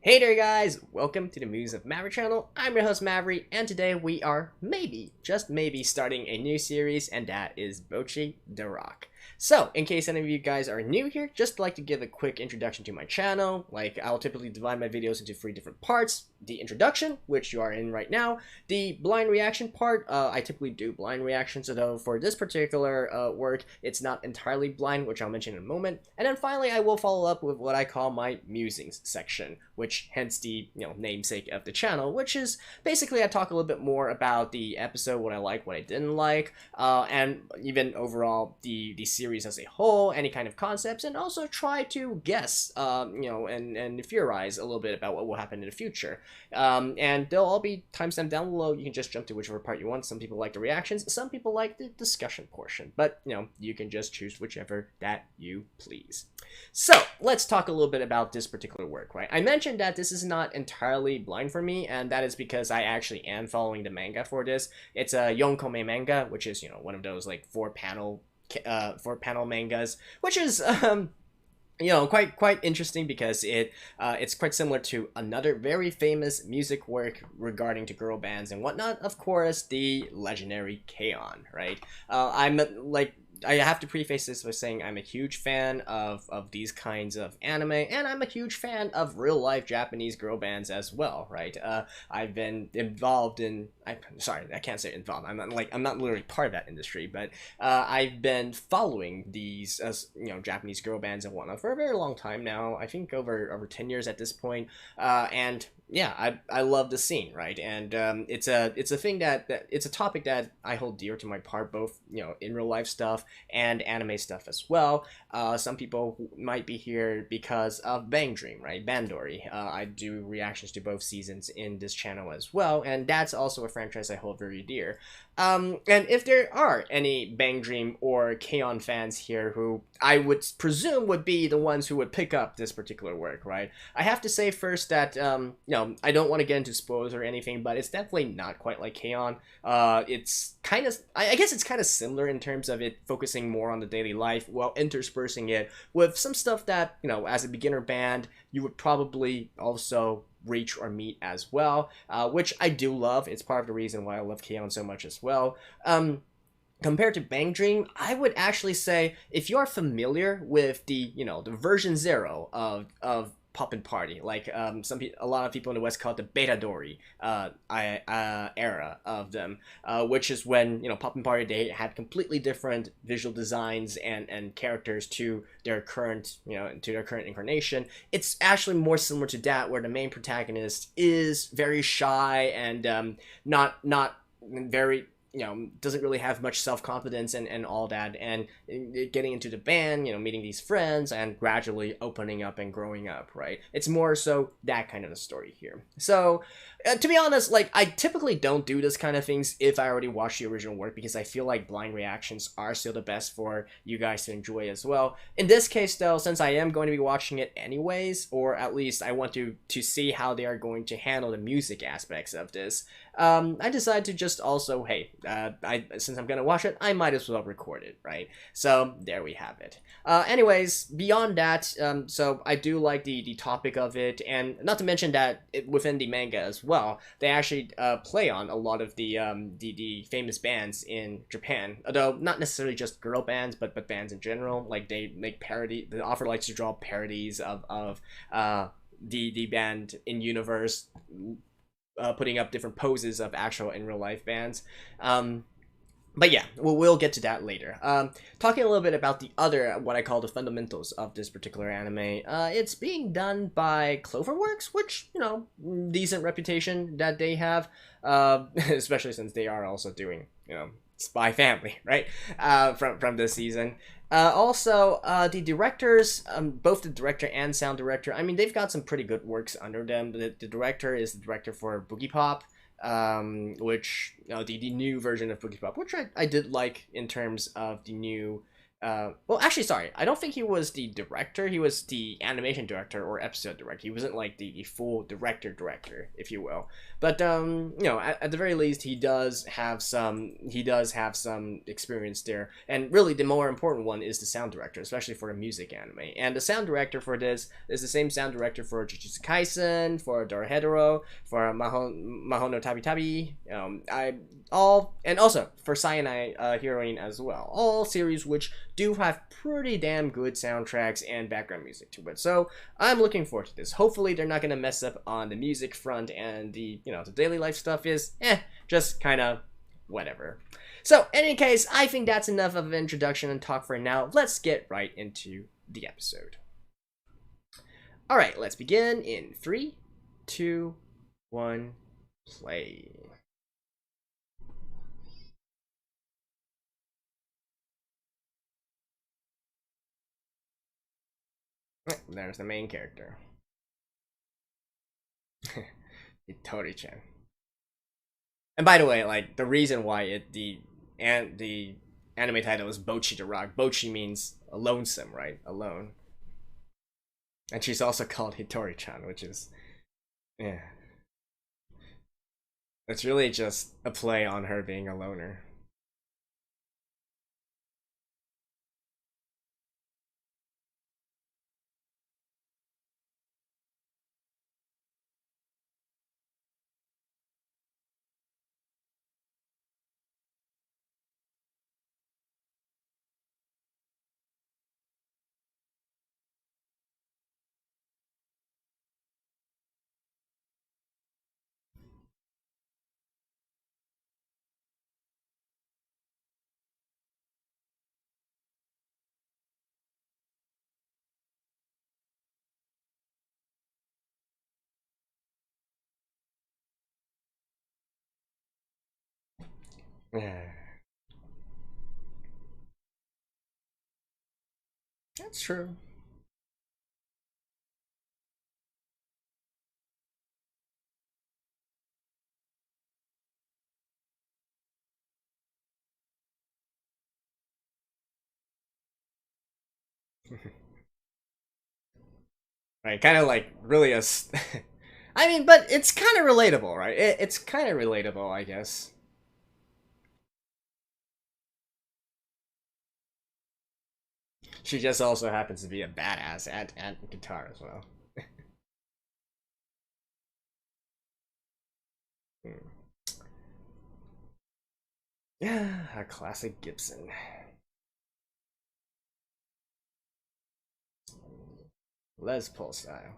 Hey there guys, welcome to the Musings of Maverick channel. I'm your host Maverick, and today we are maybe, just maybe, starting a new series, and that is Bocchi the Rock. So, in case any of you guys are new here, just like to give a quick introduction to my channel. Like, I'll typically divide my videos into 3 different parts. The introduction, which you are in right now. The blind reaction part, I typically do blind reactions, although for this particular work, it's not entirely blind, which I'll mention in a moment. And then finally, I will follow up with what I call my musings section, which hence the namesake of the channel, which is basically I talk a little bit more about the episode, what I like, what I didn't like, and even overall the series as a whole, any kind of concepts, and also try to guess, and theorize a little bit about what will happen in the future. And they'll all be timestamped down below. You can just jump to whichever part you want. Some people like the reactions, some people like the discussion portion, but you can just choose whichever that you please. So let's talk a little bit about this particular work, right? I mentioned that this is not entirely blind for me, and that is because I actually am following the manga for this. It's a yonkome manga, which is one of those like four panel mangas, which is quite interesting because it's quite similar to another very famous music work regarding to girl bands and whatnot. Of course, the legendary K-On!, right? I have to preface this by saying I'm a huge fan of these kinds of anime, and I'm a huge fan of real-life Japanese girl bands as well, right? I've been involved in... sorry, I can't say involved. I'm not literally part of that industry, but I've been following these Japanese girl bands and whatnot for a very long time now. I think over 10 years at this point, and yeah, I love the scene, right? And it's a thing that it's a topic that I hold dear to my heart, both in real life stuff and anime stuff as well. Some people might be here because of Bang Dream, right? Bandori. I do reactions to both seasons in this channel as well, and that's also a franchise I hold very dear. And if there are any Bang Dream or K-On! Fans here who I would presume would be the ones who would pick up this particular work, right? I have to say first that, I don't want to get into spoilers or anything, but it's definitely not quite like K-On! It's kind of, I guess it's kind of similar in terms of it focusing more on the daily life while interspersing it with some stuff that, as a beginner band, you would probably also reach or meet as well, which I do love. It's part of the reason why I love K-On! So much as well. Compared to Bang Dream, I would actually say if you're familiar with the the version 0 of Poppin' Party, like a lot of people in the West call it the Beta Dory era of them, which is when Poppin' Party, they had completely different visual designs and characters to their current incarnation. It's actually more similar to that, where the main protagonist is very shy and not very doesn't really have much self-confidence and all that, and getting into the band, meeting these friends and gradually opening up and growing up, right? It's more so that kind of a story here. So to be honest, like, I typically don't do this kind of things if I already watched the original work, because I feel like blind reactions are still the best for you guys to enjoy as well. In this case though, since I am going to be watching it anyways, or at least I want to see how they are going to handle the music aspects of this, I decided to just also, hey, since I'm gonna watch it, I might as well record it, right? So there we have it. Anyways, beyond that, so I do like the topic of it, and not to mention that within the manga as well, they actually play on a lot of the famous bands in Japan, although not necessarily just girl bands, but bands in general. Like, they make parody. The author likes to draw parodies of the band in universe, putting up different poses of actual in real life bands. But yeah, we'll get to that later. Talking a little bit about the other, what I call the fundamentals of this particular anime. It's being done by Cloverworks, which, decent reputation that they have, especially since they are also doing, Spy Family, right? From this season. Also, the directors, both the director and sound director, I mean, they've got some pretty good works under them. The director is the director for Boogie Pop, which the new version of Boogie Pop, which I did like in terms of the new Well, actually, sorry. I don't think he was the director. He was the animation director or episode director. He wasn't like the full director, if you will. But at the very least, he does have some. He does have some experience there. And really, the more important one is the sound director, especially for a music anime. And the sound director for this is the same sound director for Jujutsu Kaisen, for Dorohedoro, for Mahono Tabi Tabi. And also for Cyanide Heroine as well. All series which do have pretty damn good soundtracks and background music to it. So I'm looking forward to this. Hopefully they're not gonna mess up on the music front, and the daily life stuff is just kind of whatever. So in any case, I think that's enough of an introduction and talk for now. Let's get right into the episode. Alright, let's begin in 3, 2, 1, play. There's the main character. Itori-chan. And by the way, like, the reason why the anime title is Bocchi the Rock. Bocchi means lonesome, right? Alone. And she's also called Hitori-chan, which is yeah. It's really just a play on her being a loner. Yeah. That's true. Right, kind of like really I mean, but it's kind of relatable, right? It's kind of relatable, I guess. She just also happens to be a badass at guitar as well. Hmm. Yeah, a classic Gibson. Les Paul style.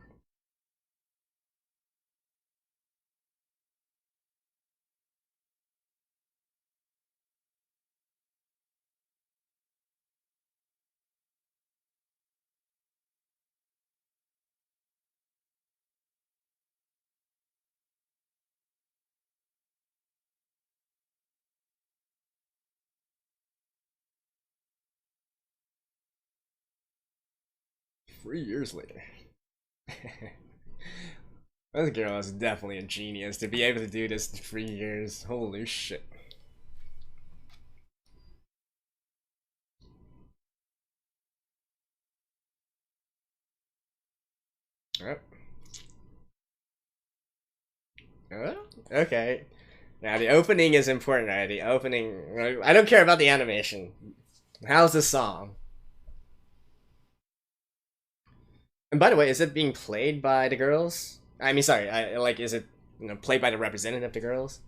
3 years later. This girl is definitely a genius to be able to do this in 3 years. Holy shit. Yep. Okay. Now the opening is important, right? The opening. I don't care about the animation. How's the song? And by the way, is it being played by the girls? I mean, sorry. Is it played by the representative of the girls?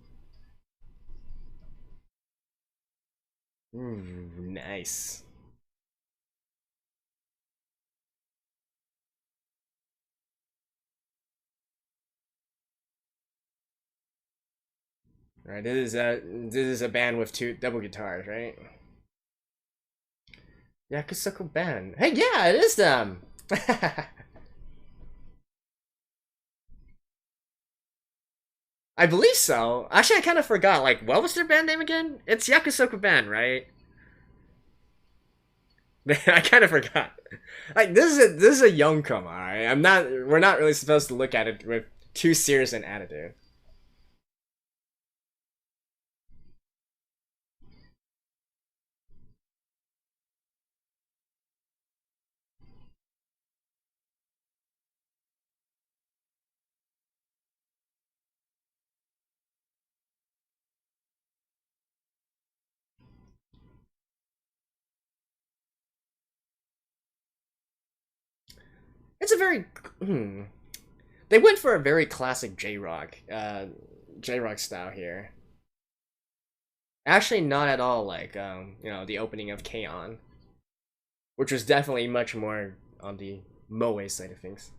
Ooh, nice. All right, this is a band with two double guitars, right? Yakusoku band. Hey, yeah, it is them. I believe so. Actually, I kind of forgot. Like, what was their band name again? It's Yakusoku band, right? I kind of forgot. Like, this is a young come, alright. We're not really supposed to look at it with too serious an attitude. It's a very they went for a very classic J-Rock style here. Actually, not at all like the opening of K-On, which was definitely much more on the moe side of things.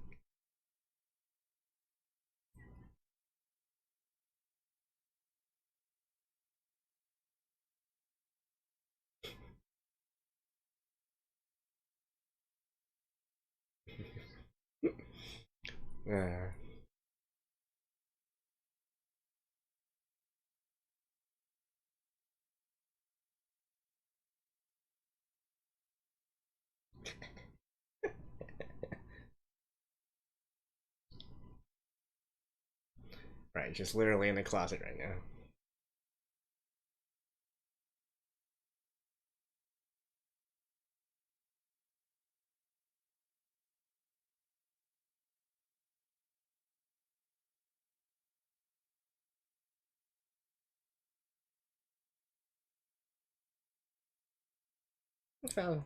Uh, right, just literally in the closet right now. Oh,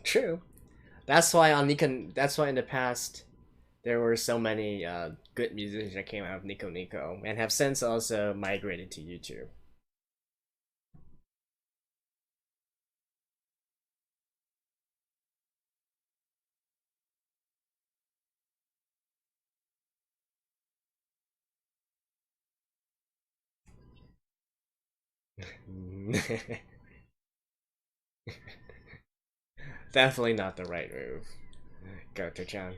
true. That's why on Nico. That's why in the past there were so many good musicians that came out of Nico Nico and have since also migrated to YouTube. Definitely not the right move. Go to Chan.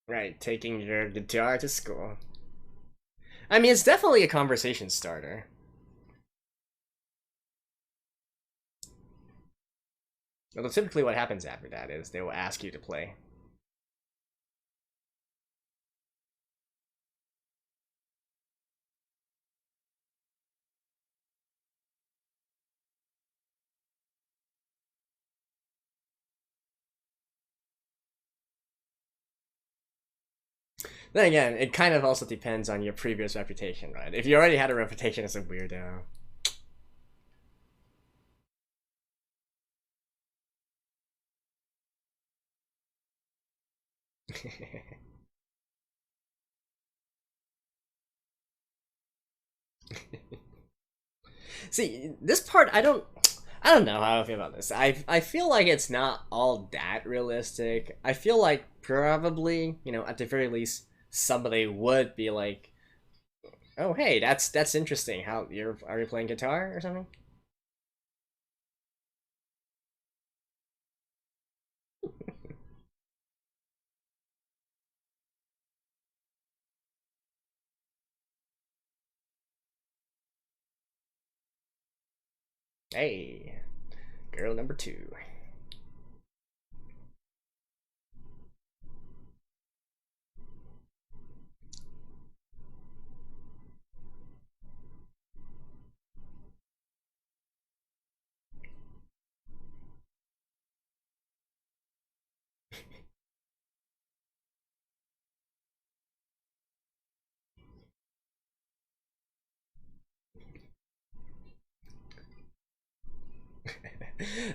Right, taking your guitar to school. I mean, it's definitely a conversation starter. Although typically what happens after that is they will ask you to play. Then again, it kind of also depends on your previous reputation, right? If you already had a reputation as a weirdo. See, this part I don't know how I feel about this. I feel like it's not all that realistic. I feel like probably, at the very least, somebody would be like, "Oh, hey, that's interesting. How you're are you playing guitar or something?" Hey, girl number two.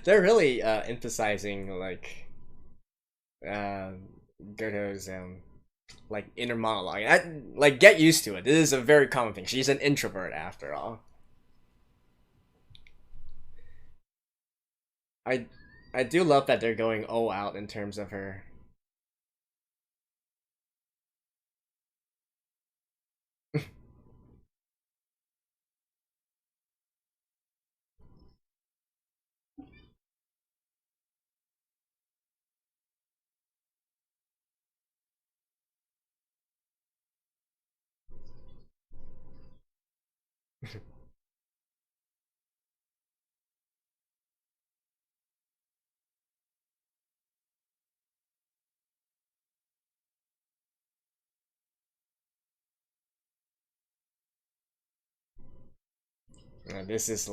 They're really emphasizing like uh, Gerto's like inner monologue. Like get used to it. This is a very common thing. She's an introvert after all. I I do love that they're going all out in terms of her. This is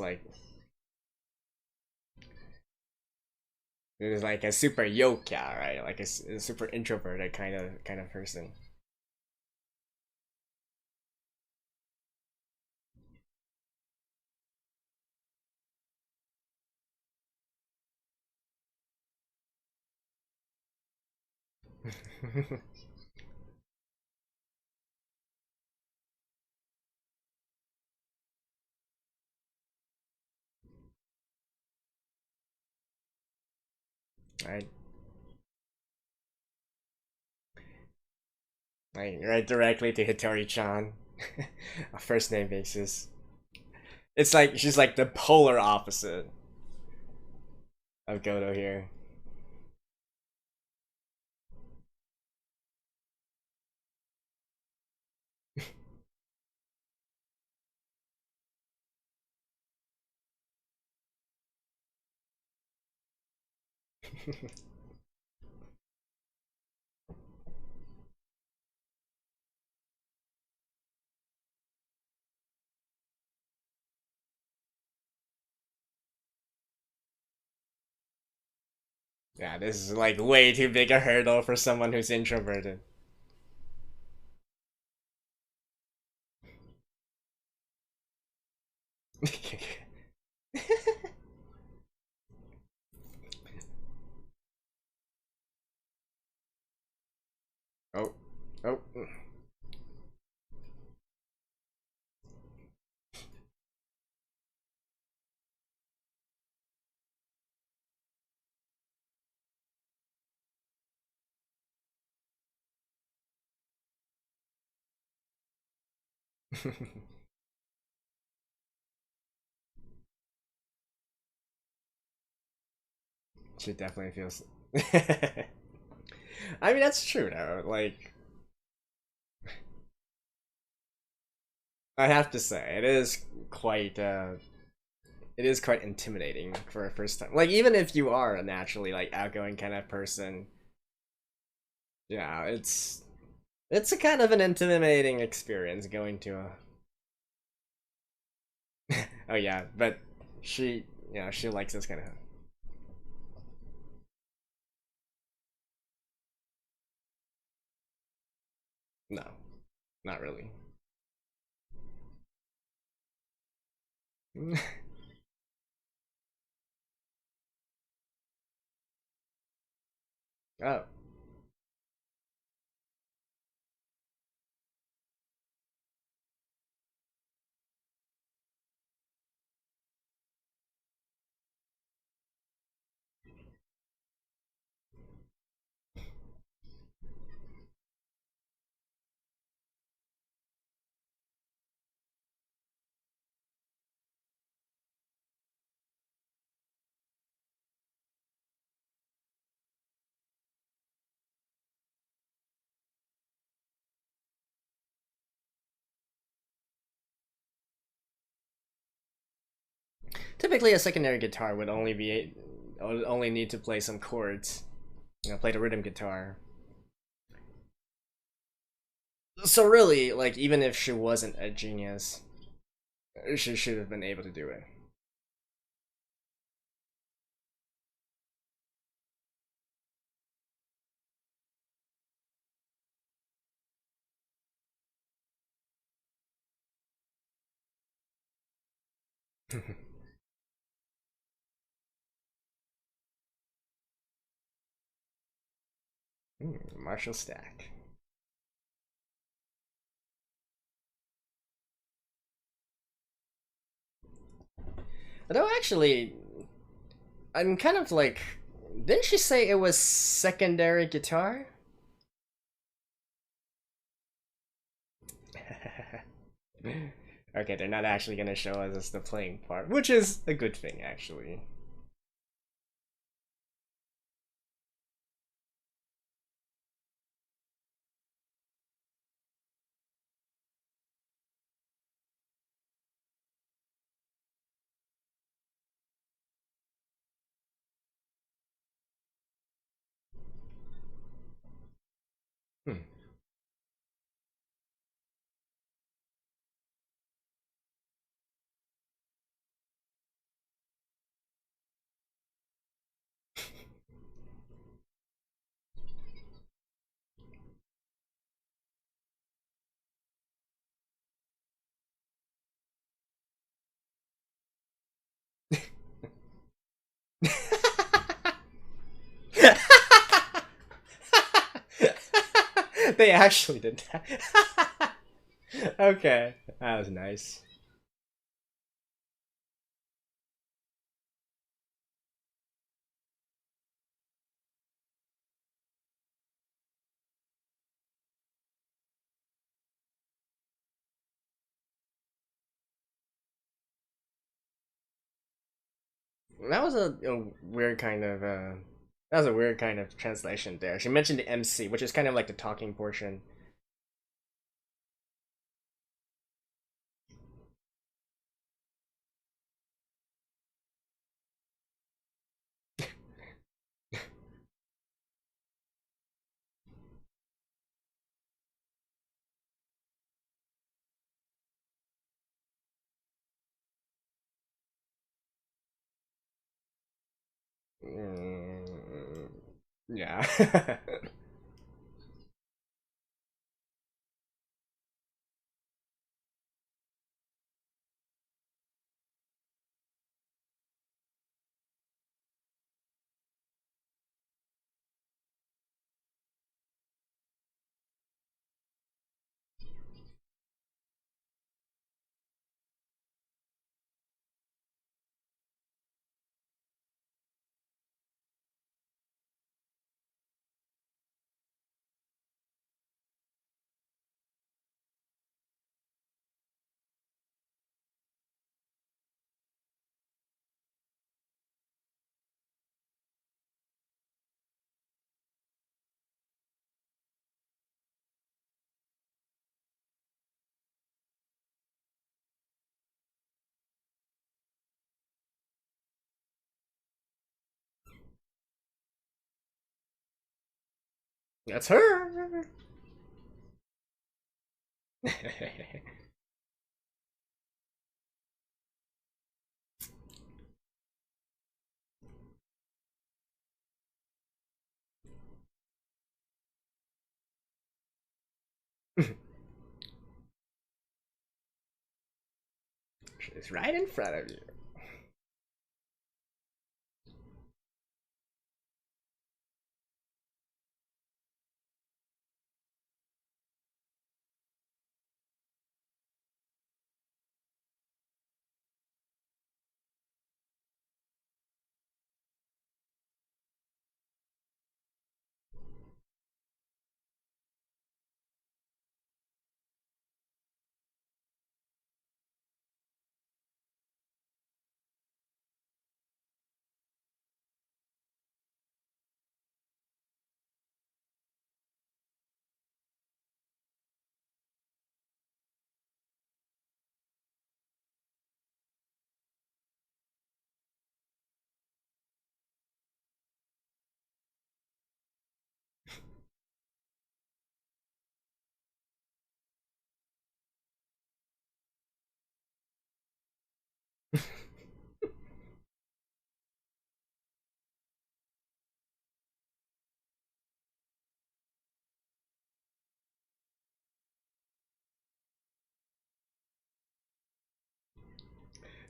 like a super yoka, right? Like a super introverted kind of person. Right, like right directly to Hitori-chan, a first name basis. It's like she's like the polar opposite of Goto here. Yeah, this is like way too big a hurdle for someone who's introverted. Oh, oh. She definitely feels. I mean, that's true though. Like, I have to say, it is quite intimidating for a first time. Like, even if you are a naturally like outgoing kind of person, yeah, it's a kind of an intimidating experience going to a. Oh yeah, but she, she likes this kind of. No, not really. Oh. Typically, a secondary guitar would only need to play some chords, play the rhythm guitar. So really, like even if she wasn't a genius, she should have been able to do it. Marshall Stack. Though actually, I'm kind of like, didn't she say it was secondary guitar? Okay, they're not actually gonna show us as the playing part, which is a good thing actually. Hmm. They actually did that. Okay, that was nice. That was a weird kind of that was a weird kind of translation there. She mentioned the MC, which is kind of like the talking portion. Mm, yeah. That's her. She's right in front of you.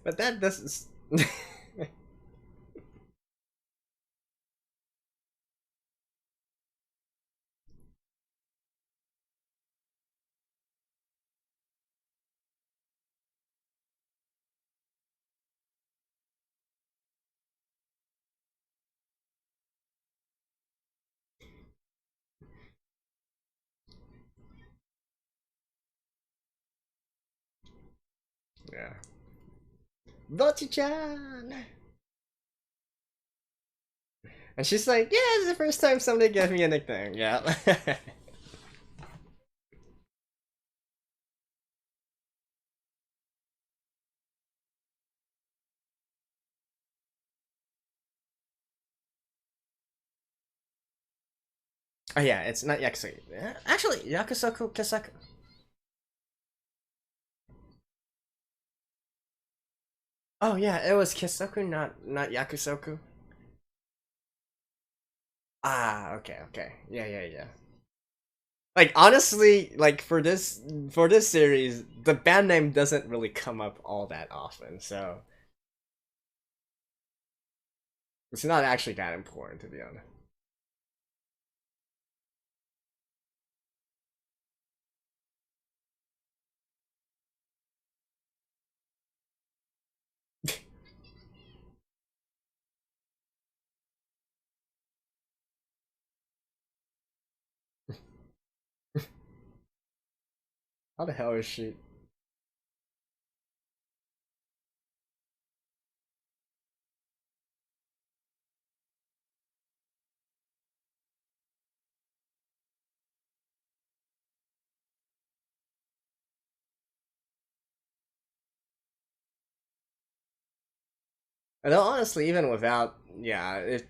But that doesn't. Yeah. Bocchi-chan! And she's like, yeah, it's the first time somebody gave me a nickname. Yeah. Oh yeah, it's not Yakusoku. Actually, Yakusoku Kesaku. Oh yeah, it was Kesoku, not Yakusoku. Ah, okay, okay. Yeah, yeah, yeah. Like honestly, like for this series, the band name doesn't really come up all that often, so it's not actually that important to be honest. How the hell is she? And honestly, even without, yeah, it.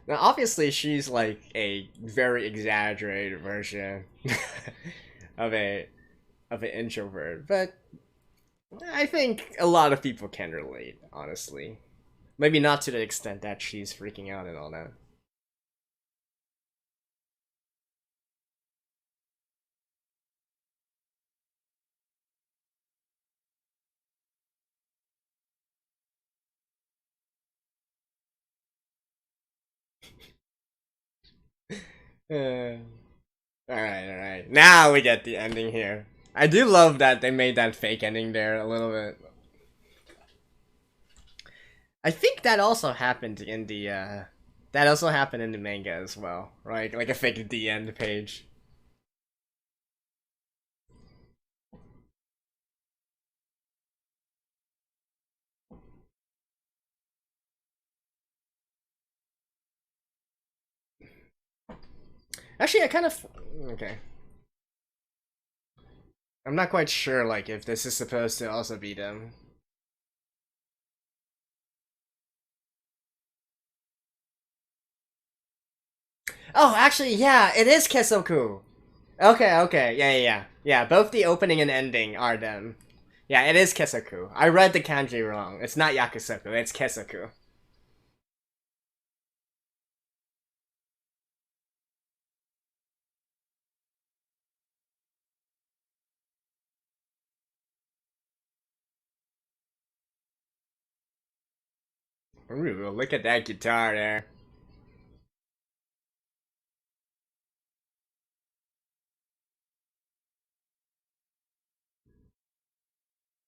Now, obviously, she's like a very exaggerated version of a of an introvert, but I think a lot of people can relate. Honestly, maybe not to the extent that she's freaking out and all that. Uh, all right. Now we get the ending here. I do love that they made that fake ending there a little bit. I think that also happened in the that also happened in the manga as well, right? Like a fake the end page. Actually, I kind of okay. I'm not quite sure like if this is supposed to also be them. Oh, actually, yeah, it is Kesoku. Okay, okay, yeah. Both the opening and ending are them. Yeah, it is Kesoku. I read the kanji wrong. It's not Yakusoku. It's Kesoku. Ooh, look at that guitar there.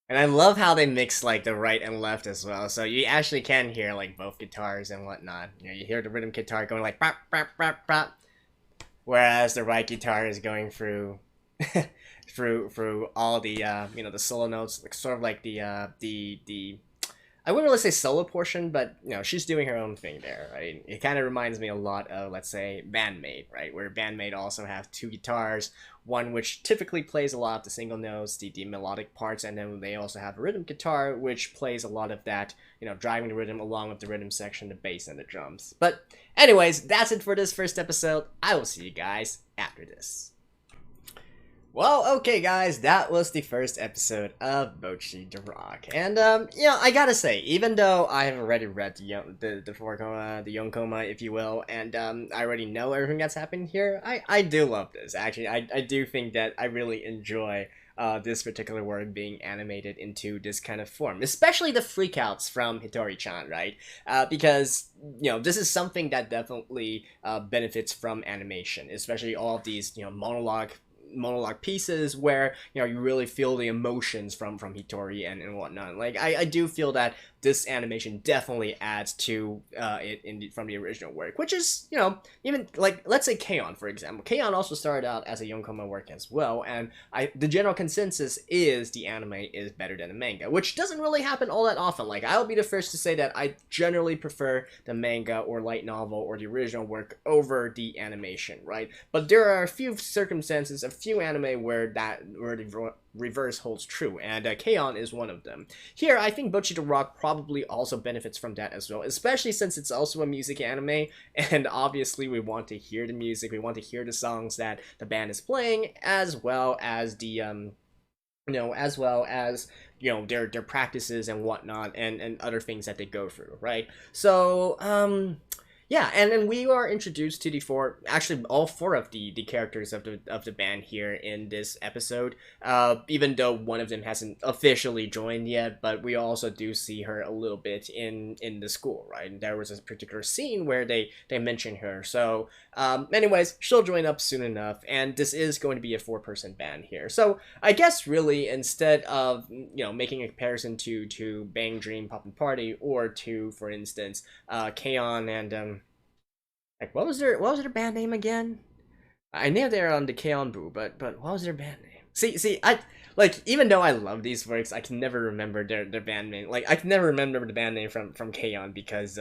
And I love how they mix like the right and left as well. So you actually can hear like both guitars and whatnot. You know, you hear the rhythm guitar going like bop bop bop bop, whereas the right guitar is going through through all the the solo notes, like sort of like the I wouldn't really say solo portion, but she's doing her own thing there, right? It kind of reminds me a lot of, let's say, Bandmate, right? Where Bandmate also have two guitars, one which typically plays a lot of the single notes, the melodic parts, and then they also have a rhythm guitar, which plays a lot of that, driving the rhythm along with the rhythm section, the bass, and the drums. But anyways, that's it for this first episode. I will see you guys after this. Well, okay, guys, that was the first episode of Bocchi the Rock, and I gotta say, even though I have already read the four coma, the Yonkoma, if you will, and I already know everything that's happening here, I do love this. Actually, I do think that I really enjoy this particular work being animated into this kind of form, especially the freakouts from Hitori-chan, right? Because this is something that definitely benefits from animation, especially all of these monologue monologue pieces where you really feel the emotions from Hitori and whatnot. Like I do feel that this animation definitely adds to from the original work, which is even like, let's say K-On! For example. K-On! Also started out as a Yonkoma work as well, and the general consensus is the anime is better than the manga, which doesn't really happen all that often. Like, I'll be the first to say that I generally prefer the manga or light novel or the original work over the animation, right? But there are a few circumstances, a few anime where the reverse holds true, and K-On! Is one of them. Here, I think Bocchi the Rock probably also benefits from that as well, especially since it's also a music anime, and obviously we want to hear the music, we want to hear the songs that the band is playing, as well as the their practices and whatnot, and other things that they go through, right? So yeah, and then we are introduced to all four of the characters of the band here in this episode. Even though one of them hasn't officially joined yet, but we also do see her a little bit in the school, right? And there was a particular scene where they mention her. So, anyways, she'll join up soon enough, and this is going to be a 4-person band here. So I guess really, instead of making a comparison to Bang Dream Pop and Party, or to, for instance, K-On! And like, what was their band name again? I know they're on the K-On! Boo, but what was their band name? See, I like, even though I love these works, I can never remember their band name. Like, I can never remember the band name from K-On! Because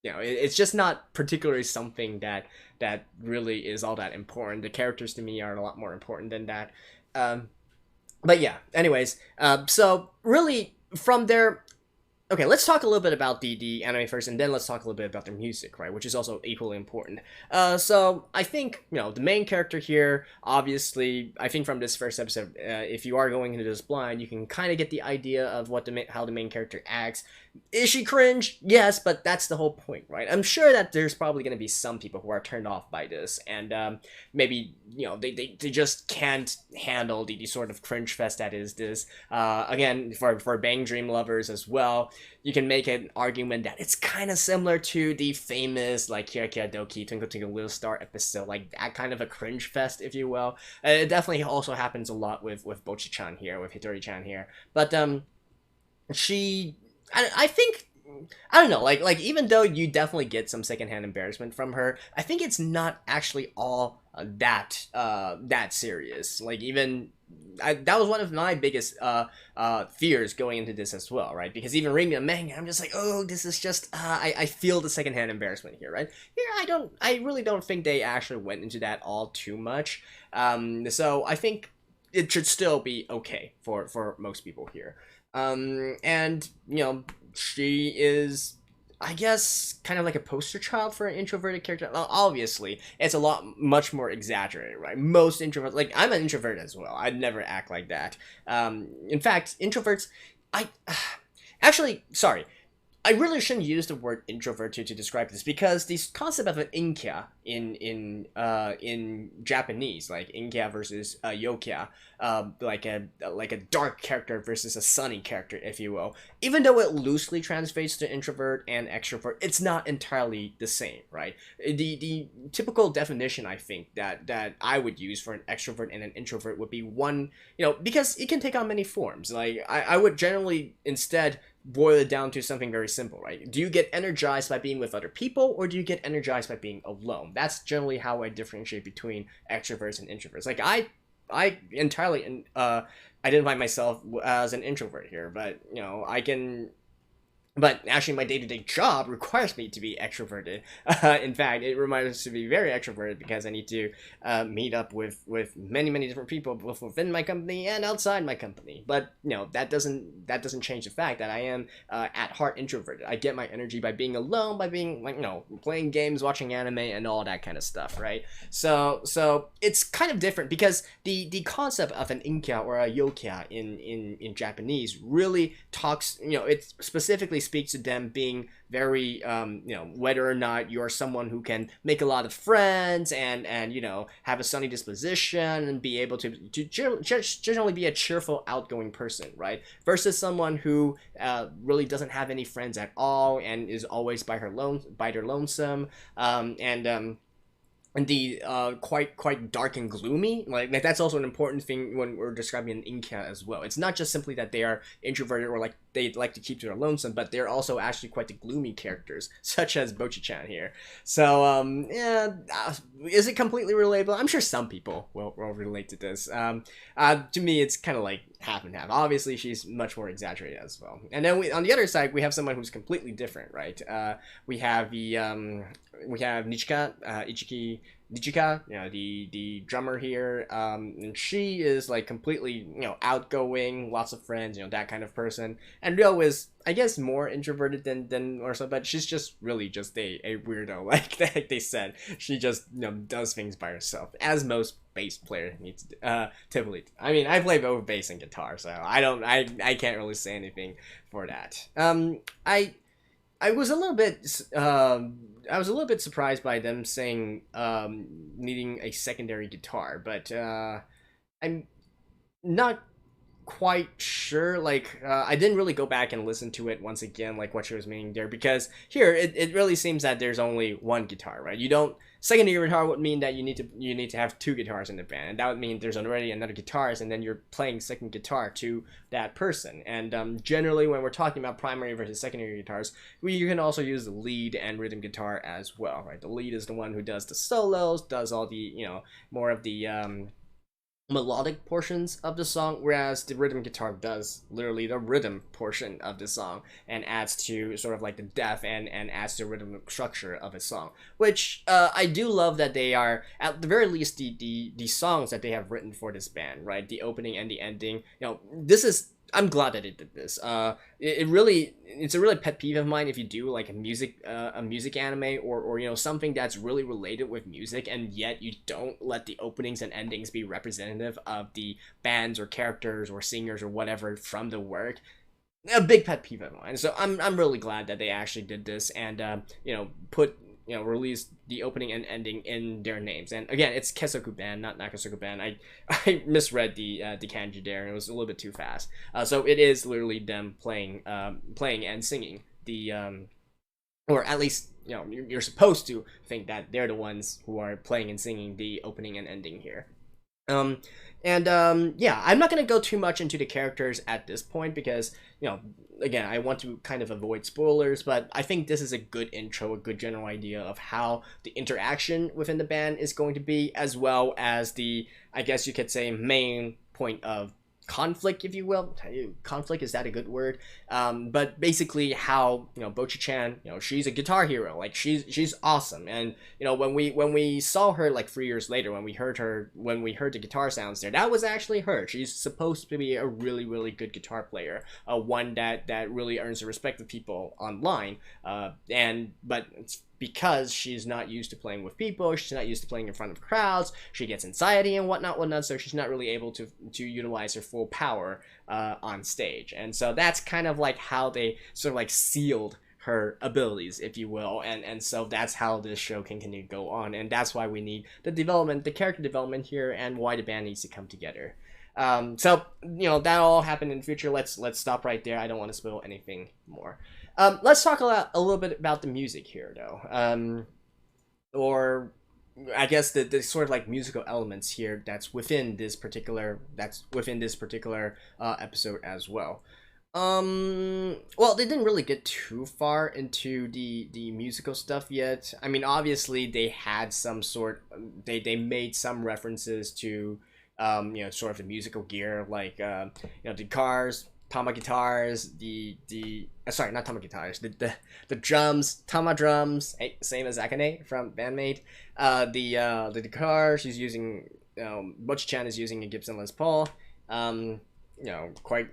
it's just not particularly something that really is all that important. The characters to me are a lot more important than that. But yeah, anyways, so really from there. Okay, let's talk a little bit about the anime first, and then let's talk a little bit about the music, right? Which is also equally important. So I think, the main character here, obviously, I think from this first episode, if you are going into this blind, you can kind of get the idea of how the main character acts. Is she cringe? Yes, but that's the whole point, right? I'm sure that there's probably going to be some people who are turned off by this, and maybe, they just can't handle the sort of cringe fest that is this. Again, for Bang Dream lovers as well, you can make an argument that it's kind of similar to the famous, like, Kira Kira Doki Twinkle Twinkle Little Star episode, like that kind of a cringe fest, if you will. It definitely also happens a lot with Bocchi-chan here, with Hitori-chan here. But I think, I don't know, like even though you definitely get some secondhand embarrassment from her, I think it's not actually all that serious. Like, even that was one of my biggest fears going into this as well, right? Because even reading the manga, I'm just like, oh, this is just I feel the secondhand embarrassment here, right? Here, I really don't think they actually went into that all too much. So I think it should still be okay for most people here. And she is, I guess, kind of like a poster child for an introverted character. Well, obviously, it's much more exaggerated, right? Most introverts, like, I'm an introvert as well. I'd never act like that. In fact, introverts, actually, sorry. I really shouldn't use the word introvert to describe this, because the concept of an inkya in Japanese, like inkya versus yokya, like a dark character versus a sunny character, if you will. Even though it loosely translates to introvert and extrovert, it's not entirely the same, right? The typical definition, I think, that I would use for an extrovert and an introvert would be one, because it can take on many forms. Like, I would generally instead boil it down to something very simple, right? Do you get energized by being with other people, or do you get energized by being alone? That's generally how I differentiate between extroverts and introverts. Like, I entirely identify myself as an introvert here, but but actually my day-to-day job requires me to be extroverted. In fact, it requires us to be very extroverted, because I need to meet up with many different people, both within my company and outside my company. But that doesn't change the fact that I am at heart introverted. I get my energy by being alone, by being, like, playing games, watching anime, and all that kind of stuff, right? So it's kind of different, because the concept of an inkya or a yokya in Japanese really talks, it specifically speaks to them being very, whether or not you're someone who can make a lot of friends and have a sunny disposition and be able to generally be a cheerful, outgoing person, right? Versus someone who really doesn't have any friends at all and is always by their lonesome, the quite dark and gloomy. Like that's also an important thing when we're describing an inca as well. It's not just simply that they are introverted or like they like to keep to their lonesome, but they're also actually quite the gloomy characters, such as Bocchi-chan here. So yeah, is it completely relatable? I'm sure some people will relate to this. To me, it's kind of like half and half. Obviously, she's much more exaggerated as well. And then on the other side, we have someone who's completely different, right? We have we have Nichika, the drummer here, and she is like completely, outgoing, lots of friends, that kind of person. And Ryo is, I guess, more introverted than or so, but she's just really just a weirdo, like they said. She just does things by herself, as most bass player needs to typically. I mean, I play both bass and guitar, so I can't really say anything for that. I was a little bit surprised by them saying needing a secondary guitar, but I'm not quite sure. Like I didn't really go back and listen to it once again, like what she was meaning there, because here it really seems that there's only one guitar, right? You don't secondary guitar would mean that you need to have two guitars in the band, and that would mean there's already another guitarist, and then you're playing second guitar to that person. And generally, when we're talking about primary versus secondary guitars, you can also use the lead and rhythm guitar as well, right? The lead is the one who does the solos, does all the more of the melodic portions of the song, whereas the rhythm guitar does literally the rhythm portion of the song and adds to sort of like the depth and adds to the rhythm structure of a song, which I do love that they are, at the very least, the songs that they have written for this band, right? The opening and the ending, this is, I'm glad that it did this. It's a really pet peeve of mine if you do like a music anime or something that's really related with music, and yet you don't let the openings and endings be representative of the bands or characters or singers or whatever from the work. A big pet peeve of mine. So I'm really glad that they actually did this and put release the opening and ending in their names. And again, it's Kesoku Band, not Nakasoku Band. I misread the kanji there, and it was a little bit too fast. So it is literally them playing and singing the or at least you're supposed to think that they're the ones who are playing and singing the opening and ending here. Yeah, I'm not going to go too much into the characters at this point because, again, I want to kind of avoid spoilers, but I think this is a good intro, a good general idea of how the interaction within the band is going to be, as well as the, I guess you could say, main point of conflict, if you will. Conflict, is that a good word? But basically how Bocchi-chan, she's a guitar hero, like she's awesome. And when we saw her like 3 years later, when we heard the guitar sounds there, that was actually her. She's supposed to be a really, really good guitar player, one that really earns the respect of people online, but it's because she's not used to playing with people, she's not used to playing in front of crowds, she gets anxiety and whatnot, so she's not really able to utilize her full power on stage. And so that's kind of like how they sort of like sealed her abilities, if you will, and so that's how this show can continue to go on, and that's why we need the character development here, and why the band needs to come together. So that all happened in the future. Let's stop right there. I don't want to spoil anything more. Let's talk a little bit about the music here, though. Or I guess the sort of like musical elements here that's within this particular episode as well. Well, they didn't really get too far into the musical stuff yet. I mean, obviously they had they made some references to sort of the musical gear, like the cars, tama guitars, sorry, not tama guitars, the drums, tama drums, same as Akane from Bandmate. The guitar she's using, Bocchi-chan is using a Gibson Les Paul. Quite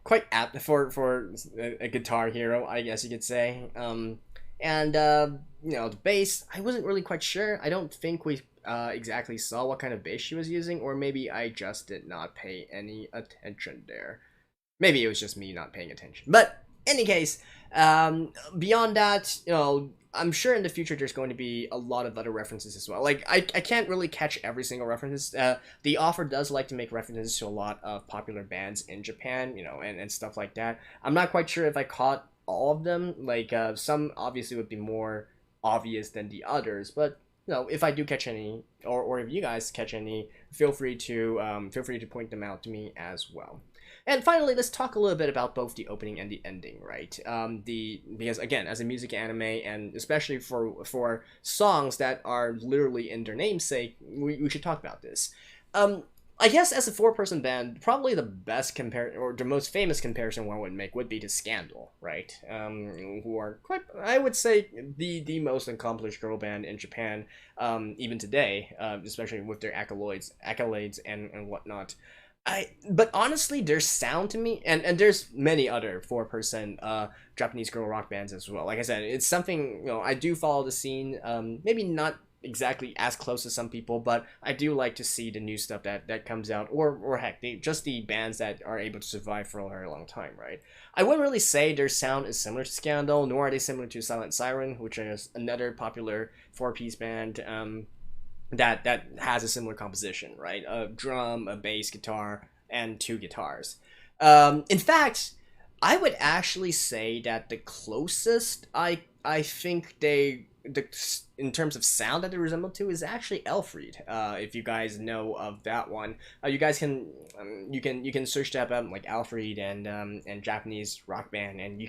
quite apt for a guitar hero, I guess you could say. And the bass, I wasn't really quite sure. I don't think we exactly saw what kind of bass she was using, or maybe I just did not pay any attention there. Maybe it was just me not paying attention. But any case, beyond that, I'm sure in the future there's going to be a lot of other references as well. Like, I can't really catch every single reference. The author does like to make references to a lot of popular bands in Japan, and stuff like that. I'm not quite sure if I caught all of them. Like, some obviously would be more obvious than the others, but if I do catch any, or if you guys catch any, feel free to point them out to me as well. And finally, let's talk a little bit about both the opening and the ending, right? Because again, as a music anime, and especially for songs that are literally in their namesake, we should talk about this. I guess as a four-person band, probably the best or the most famous comparison one would make would be to Scandal, right? Who are quite, I would say, the most accomplished girl band in Japan, even today, especially with their accolades and whatnot. But honestly, their sound to me, and there's many other four-person Japanese girl rock bands as well. Like I said, it's something, I do follow the scene. Maybe not exactly as close as some people, but I do like to see the new stuff that comes out, or heck, just the bands that are able to survive for a very long time, right? I wouldn't really say their sound is similar to Scandal, nor are they similar to Silent Siren, which is another popular four-piece band that has a similar composition, right? A drum, a bass guitar, and two guitars. In fact, I would actually say that the closest I think in terms of sound that they resemble to is actually Elfried. If you guys know of that one, you guys can you can search that up, like Elfried and Japanese rock band, and you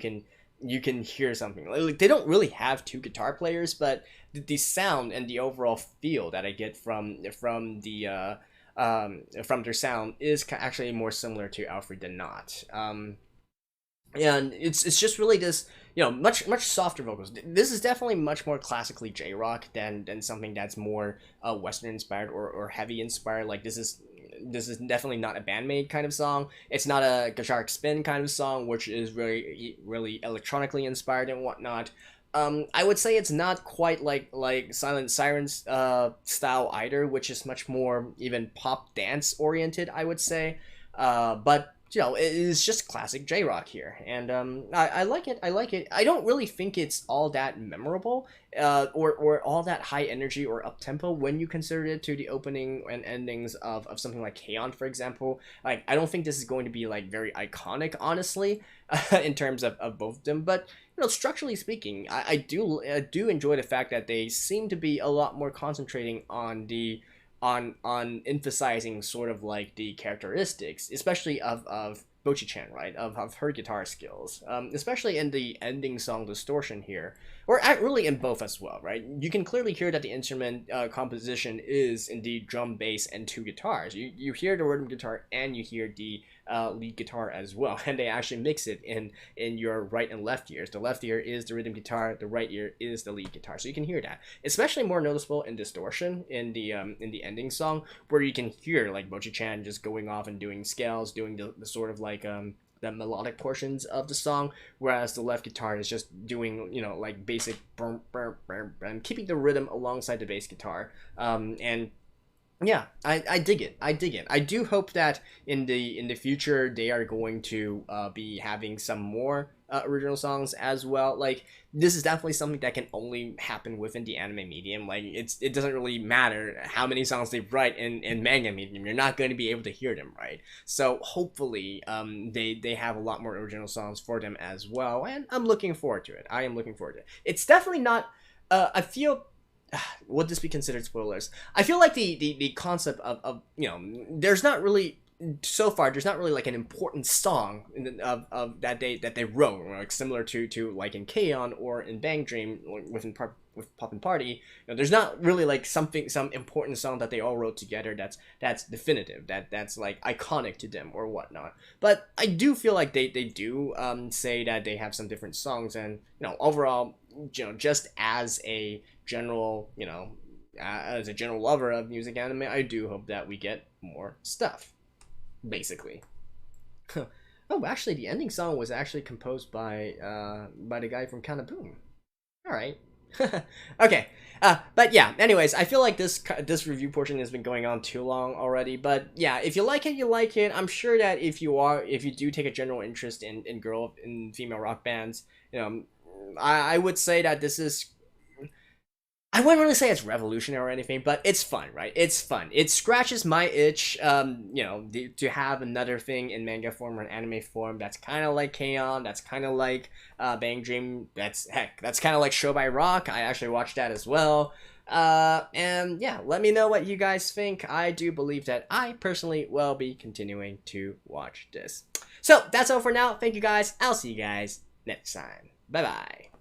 can hear something. Like, they don't really have two guitar players, but the sound and the overall feel that I get from their sound is actually more similar to Alfred than not. And it's just really this, much softer vocals. This is definitely much more classically J-rock than something that's more Western inspired or heavy inspired. Like this is definitely not a Band-Maid kind of song. It's not a guitar spin kind of song, which is really electronically inspired and whatnot. I would say it's not quite like Silent Siren's style either, which is much more even pop dance oriented, I would say. But it is just classic J-rock here, and I like it. I don't really think it's all that memorable, or all that high energy or up tempo when you consider it to the opening and endings of something like K-On!, for example. Like, I don't think this is going to be like very iconic, honestly, in terms of both of them. But structurally speaking, I do enjoy the fact that they seem to be a lot more concentrating on on emphasizing sort of like the characteristics, especially of Bocchi-chan, right? Of her guitar skills, especially in the ending song Distortion here, or really in both as well, right? You can clearly hear that the instrument composition is indeed drum, bass, and two guitars. You hear the rhythm guitar and you hear the lead guitar as well, and they actually mix it in your right and left ears. The left ear is the rhythm guitar, the right ear is the lead guitar, so you can hear that. Especially more noticeable in Distortion, in the ending song, where you can hear like Bocchi-chan just going off and doing scales, doing the sort of like the melodic portions of the song, whereas the left guitar is just doing like basic keeping the rhythm alongside the bass guitar. And yeah, I dig it. I do hope that in the future they are going to be having some more original songs as well. Like, this is definitely something that can only happen within the anime medium. Like, it doesn't really matter how many songs they write in manga medium. You're not going to be able to hear them, right? So hopefully they have a lot more original songs for them as well, and I'm looking forward to it. I am looking forward to it. It's definitely not I feel, would this be considered spoilers? I feel like the concept of there's not really like an important song of that they wrote, like similar to like in K-On! Or in Bang Dream with Pop and Party. There's not really like some important song that they all wrote together that's definitive, that's like iconic to them or whatnot. But I do feel like they do say that they have some different songs, and overall, just as a general lover of music anime, I do hope that we get more stuff, basically. Oh, actually, the ending song was actually composed by the guy from Kind of Boom. All right. Okay. But yeah, anyways, I feel like this review portion has been going on too long already. But yeah, if you like it, you like it. I'm sure that if you do take a general interest in female rock bands, I would say that this is, I wouldn't really say it's revolutionary or anything, but it's fun, right? It's fun. It scratches my itch, to have another thing in manga form or an anime form that's kind of like K-On!, that's kind of like Bang Dream, that's kind of like Show by Rock. I actually watched that as well. And yeah, let me know what you guys think. I do believe that I personally will be continuing to watch this. So that's all for now. Thank you guys. I'll see you guys next time. Bye bye.